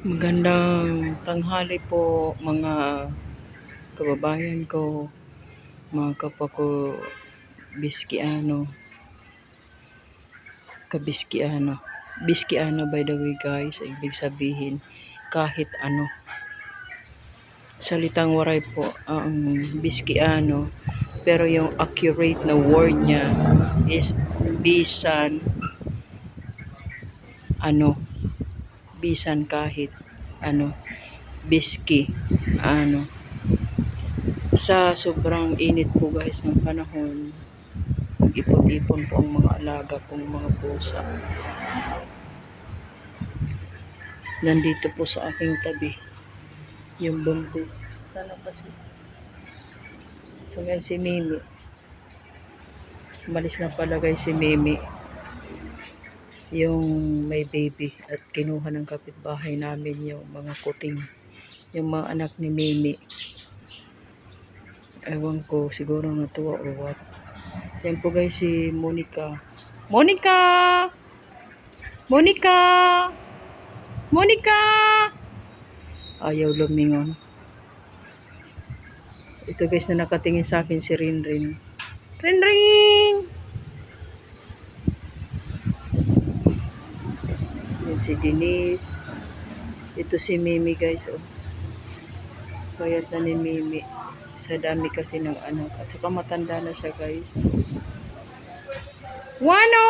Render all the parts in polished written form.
Magandang tanghali po mga kababayan ko, mga kapwa ko Biskiano, kabiskiano. Biskiano by the way guys, ibig sabihin kahit ano. Salitang waray po ang Biskiano, pero yung accurate na word niya is bisan ano, bisan kahit ano, biski ano. Sa sobrang init po guys ng panahon, nag-ipon-ipon po ang mga alaga kong mga pusa. Nandito po sa aking tabi yung buntis. Sana pa siya. So ngayon si Mimi. Umalis na pala guys si Mimi. Yung may baby. At kinuha ng kapitbahay namin yung mga kuting. Yung mga anak ni Mimi. Ewan ko, siguro natuwa or what. Yan po guys si Monica. Monica! Monica! Monica! Ayaw lumingon. Ito guys na nakatingin sa akin si Rinrin. Rinrin! Yan si Denise. Ito si Mimi guys. Oh. Payat na ni Mimi. Sa dami kasi ng anak. At saka matanda na siya guys. Wano!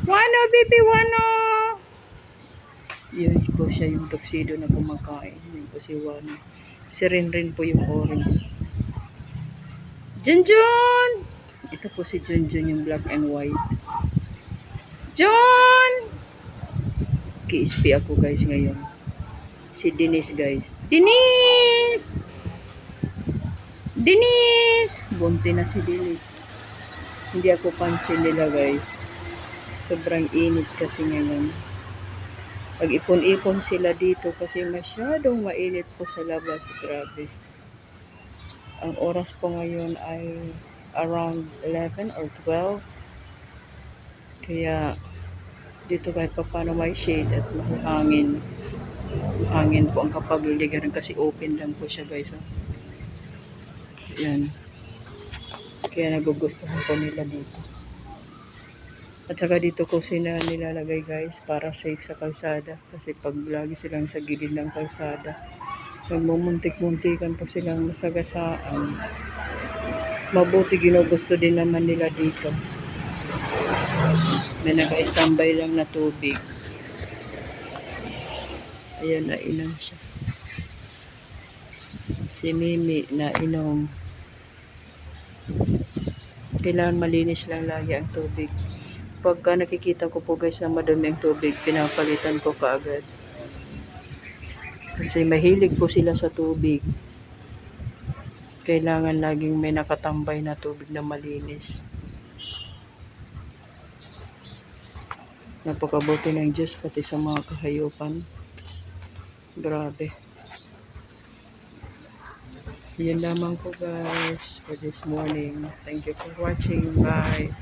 Wano, baby, Wano! Yun po siya yung tuxedo na kumakain. Yun po si Wano. Si Rinrin po yung orange. Junjun! Ito po si Junjun yung black and white. Jun! KSP ako guys ngayon. Si Denise guys. Denise! Denise! Bunti na si Denise. Hindi ako pansin nila guys. Sobrang init kasi ngayon. Pag-ipon-ipon sila dito kasi masyadong mainit po sa labas. Grabe. Ang oras po ngayon ay around 11 or 12. Kaya dito kahit pa paano may shade at mahangin. Hangin po ang kapagliligaran kasi open lang po siya guys. Oh. Yan. Kaya nagugustuhan po nila dito. At saka dito ko sila nilalagay guys para safe sa kalsada. Kasi pag lagi silang sa gilid ng kalsada, magmumuntik-muntikan po silang masagasaan. Mabuti ginugusto din naman nila dito. May naka-standby lang na tubig. Ayan, nainom siya. Si Mimi, nainom. Kailangan malinis lang lagi ang tubig. Pagka nakikita ko po guys na madumi ang tubig, pinapalitan ko kaagad. Kasi mahilig po sila sa tubig. Kailangan laging may nakatambay na tubig na malinis. Napakabuti ng Diyos pati sa mga kahayupan. Grabe. Yan lamang po guys for this morning. Thank you for watching. Bye.